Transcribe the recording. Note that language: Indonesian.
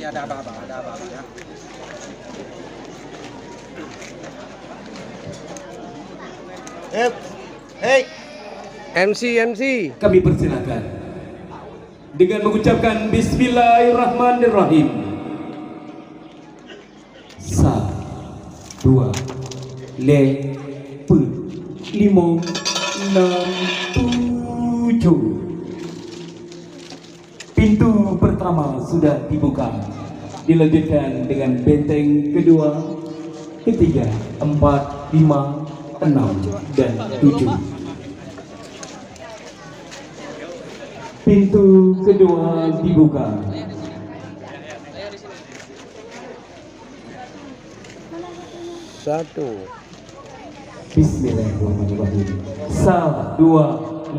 Ya ada apa-apa ya. Hey, MC. Kami persilakan dengan mengucapkan Bismillahirrahmanirrahim. 1, 2, 5, 6, 7. Pintu pertama sudah dibuka. Dilanjutkan dengan benteng kedua, ketiga, 4, 5, 6, dan 7. Pintu kedua dibuka. Satu. Bismillahirrahmanirrahim. 1, 2,